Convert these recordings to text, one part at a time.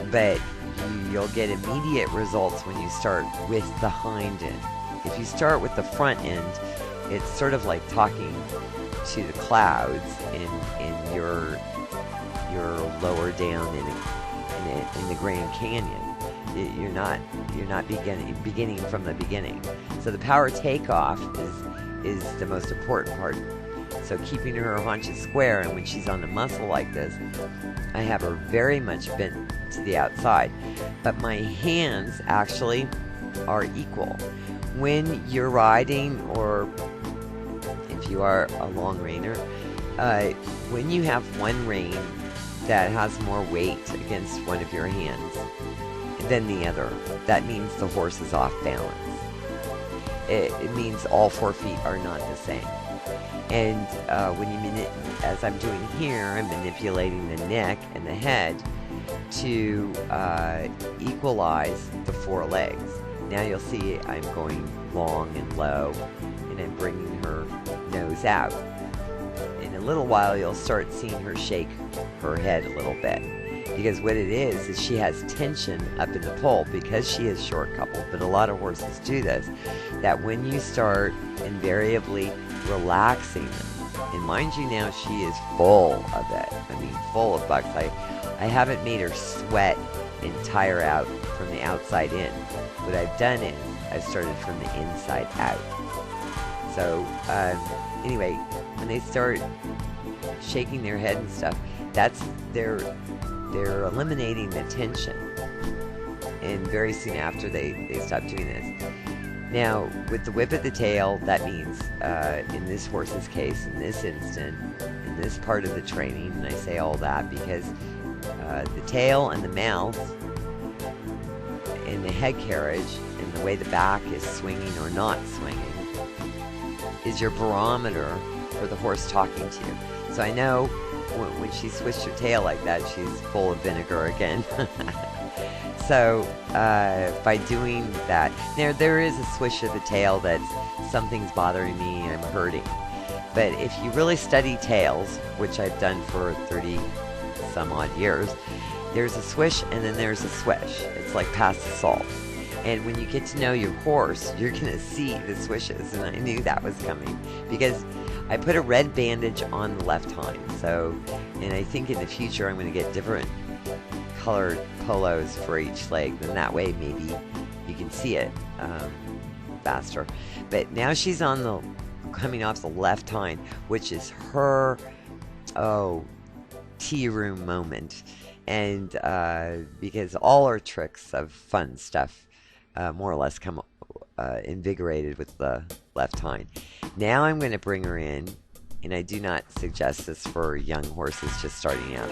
but you'll get immediate results when you start with the hind end. If you start with the front end, it's sort of like talking to the clouds in your lower down in the Grand Canyon. You're not beginning from the beginning. So the power takeoff is the most important part. So keeping her haunches square, and when she's on the muscle like this, I have her very much bent to the outside. But my hands actually are equal. When you're riding, or if you are a long reiner, when you have one rein that has more weight against one of your hands than the other, that means the horse is off balance. It means all 4 feet are not the same. And when you as I'm doing here, I'm manipulating the neck and the head to equalize the 4 legs. Now you'll see I'm going long and low, and I'm bringing her nose out. In a little while, you'll start seeing her shake her head a little bit. Because what it is she has tension up in the poll, because she is short coupled, but a lot of horses do this, that when you start invariably relaxing them, and mind you now, she is full of it. I mean, full of bucks. I haven't made her sweat and tire out from the outside in. What I've done is I've started from the inside out. So anyway, when they start shaking their head and stuff, that's they're eliminating the tension, and very soon after they stop doing this. Now with the whip at the tail, that means in this horse's case, in this instant, in this part of the training, and I say all that because the tail and the mouth and the head carriage and the way the back is swinging or not swinging is your barometer for the horse talking to you. So I know when she switched her tail like that, she's full of vinegar again. So by doing that, there is a swish of the tail that's something's bothering me, I'm hurting. But if you really study tails, which I've done for 30 some odd years, there's a swish and then there's a swish. It's like pass the salt. And when you get to know your horse, you're going to see the swishes. And I knew that was coming because I put a red bandage on the left hind. So, and I think in the future I'm going to get different colored polos for each leg. Then that way maybe you can see it faster. But now she's on the coming off the left hind, which is her tea room moment. And because all our tricks of fun stuff more or less come invigorated with the left hind. Now I'm going to bring her in, and I do not suggest this for young horses just starting out.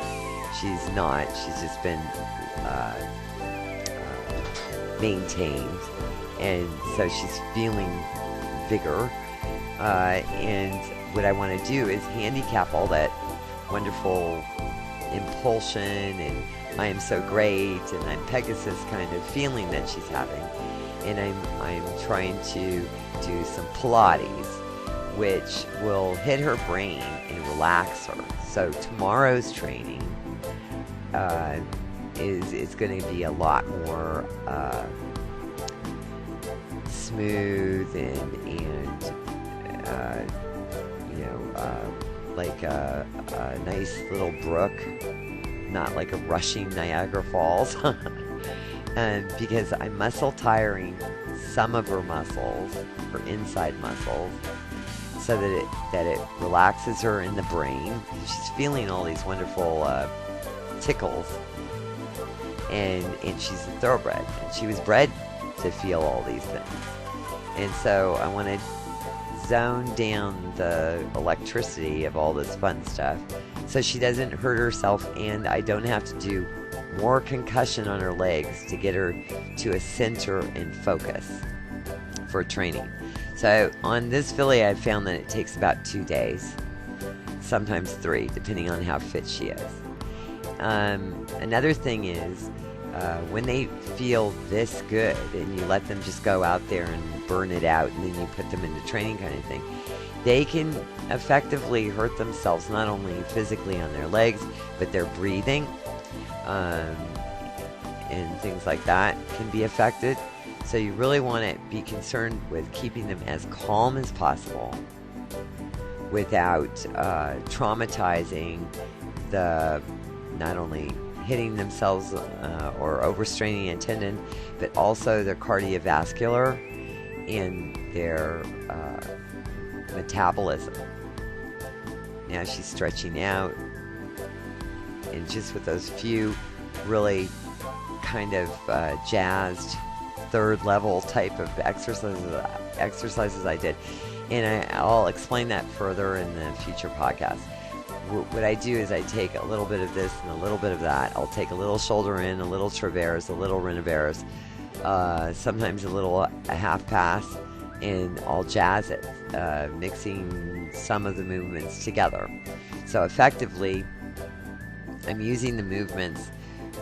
She's not. She's just been maintained, and so she's feeling vigor. And what I want to do is handicap all that wonderful impulsion and I am so great and I'm Pegasus kind of feeling that she's having, and I'm trying to do some Pilates, which will hit her brain and relax her. So tomorrow's training is going to be a lot more smooth and like a nice little brook, not like a rushing Niagara Falls. And because I'm muscle tiring some of her muscles, her inside muscles, so that it relaxes her in the brain. She's feeling all these wonderful tickles, and she's a thoroughbred, and she was bred to feel all these things. And so I want to zone down the electricity of all this fun stuff so she doesn't hurt herself, and I don't have to do more concussion on her legs to get her to a center and focus for training. So on this filly, I've found that it takes about 2 days, sometimes 3, depending on how fit she is. Another thing is, when they feel this good and you let them just go out there and burn it out, and then you put them into training kind of thing, they can effectively hurt themselves not only physically on their legs, but their breathing. and things like that can be affected. So you really want to be concerned with keeping them as calm as possible without traumatizing the, not only hitting themselves or overstraining a tendon, but also their cardiovascular and their metabolism. Now she's stretching out, and just with those few really kind of jazzed third level type of exercises I did, and I'll explain that further in the future podcast. What I do is I take a little bit of this and a little bit of that. I'll take a little shoulder in, a little traverse, a little renoverse, sometimes a half pass, and I'll jazz it, mixing some of the movements together. So effectively, I'm using the movements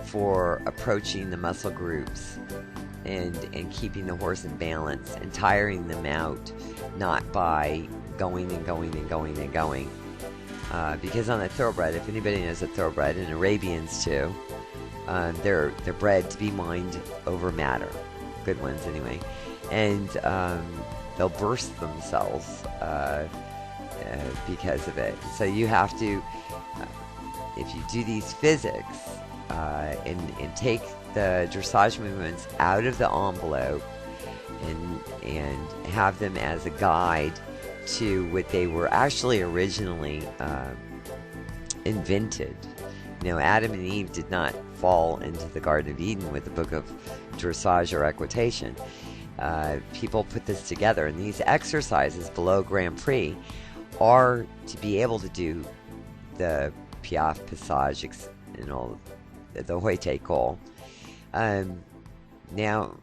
for approaching the muscle groups and keeping the horse in balance and tiring them out, not by going and going and going and going. Because on a thoroughbred, if anybody knows a thoroughbred, and Arabians too, they're bred to be mind over matter. Good ones anyway. And they'll burst themselves because of it. So you have to, if you do these physics and take the dressage movements out of the envelope and have them as a guide to what they were actually originally invented. You know, Adam and Eve did not fall into the Garden of Eden with the book of dressage or equitation. People put this together, and these exercises below Grand Prix are to be able to do the piaffe, passage, and all the hoite call. Now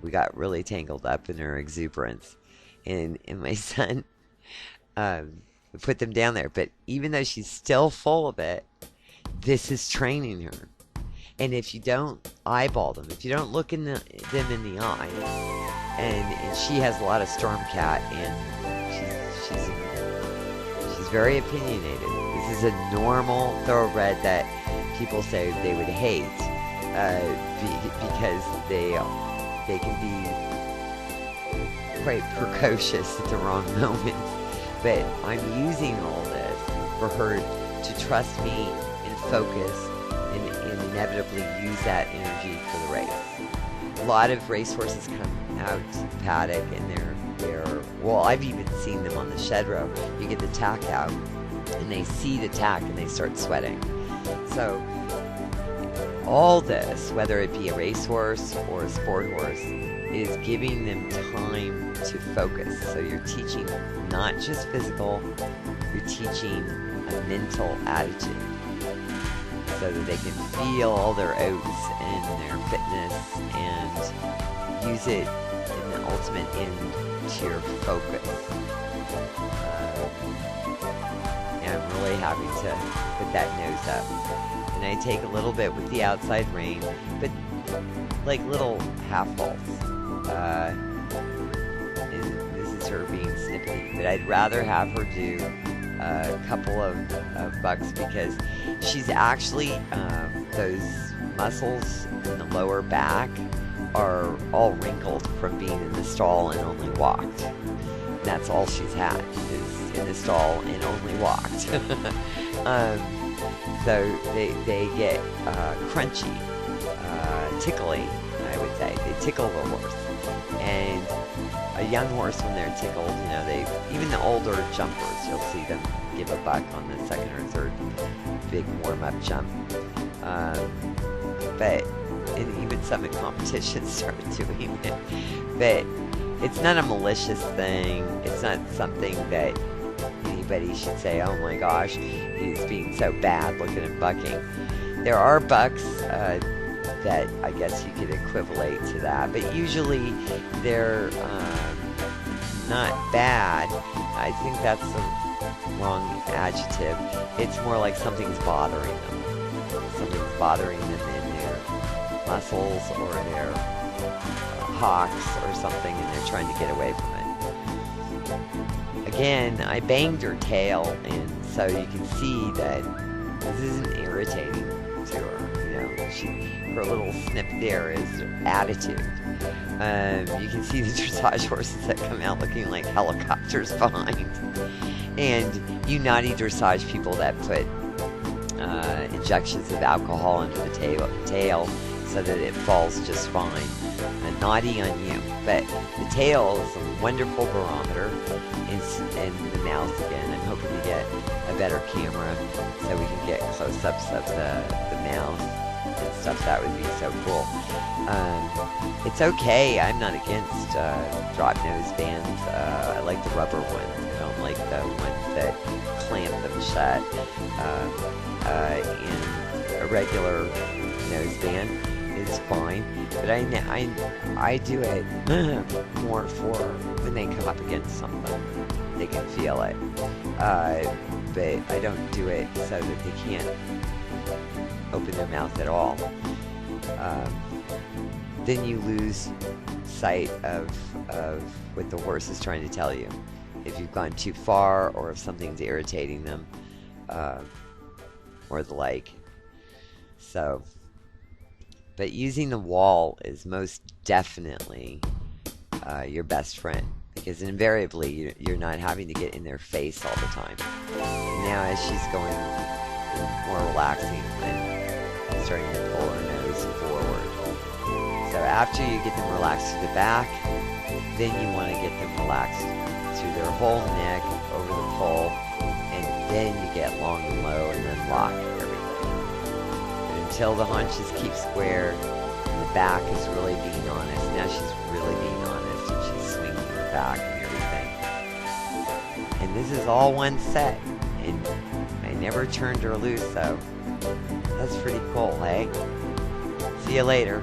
we got really tangled up in her exuberance, and my son put them down there. But even though she's still full of it, this is training her. And if you don't eyeball them, if you don't look them in the eye, and she has a lot of storm cat, and she's very opinionated. This is a normal thoroughbred that people say they would hate because they can be quite precocious at the wrong moments. But I'm using all this for her to trust me and focus and inevitably use that energy for the race. A lot of racehorses come out to the paddock and they're well, I've even seen them on the shed row. You get the tack out and they see the tack and they start sweating. So all this, whether it be a racehorse or a sport horse, is giving them time to focus. So you're teaching not just physical, you're teaching a mental attitude so that they can feel all their outs and their fitness and use it in the ultimate end to your focus. And I'm really happy to put that nose up. And I take a little bit with the outside rein, but like little half halts. This is her being snippy, but I'd rather have her do a couple of bucks because she's actually, those muscles in the lower back are all wrinkled from being in the stall and only walked. And that's all she's had, is in the stall and only walked. So they get crunchy, tickly, I would say. They tickle the horse. And a young horse, when they're tickled, you know, even the older jumpers, you'll see them give a buck on the second or third big warm-up jump. And even some in competition start doing it. But it's not a malicious thing. It's not something that anybody should say, oh my gosh, he's being so bad, look at him bucking. There are bucks that I guess you could equivalate to that, but usually they're not bad. I think that's the wrong adjective. It's more like something's bothering them. Something's bothering them in their muscles or their hocks or something, and they're trying to get away from it. Again, I banged her tail, and so you can see that this isn't irritating to her. You know, her little snip there is attitude. You can see the dressage horses that come out looking like helicopters behind. And you naughty dressage people that put injections of alcohol into the tail so that it falls just fine. Naughty on you. But the tail is a wonderful barometer, and the mouth again. I'm hoping to get a better camera so we can get close-ups of the mouth and stuff. That would be so cool. It's okay. I'm not against drop nose bands. I like the rubber ones. I don't like the ones that clamp them shut. And a regular nose band is fine, but I do it more for when they come up against something, they can feel it. But I don't do it so that they can't open their mouth at all. Then you lose sight of what the horse is trying to tell you. If you've gone too far, or if something's irritating them, or the like. So, but using the wall is most definitely your best friend, because invariably you're not having to get in their face all the time. Now as she's going more relaxing and starting to pull her nose forward. So after you get them relaxed to the back, then you want to get them relaxed through their whole neck, over the poll, and then you get long and low and then lock everything. But until the haunches keep square and the back is really being honest. Now she's really being honest and she's swinging her back and everything. And this is all one set. And I never turned her loose, so that's pretty cool, hey? See you later.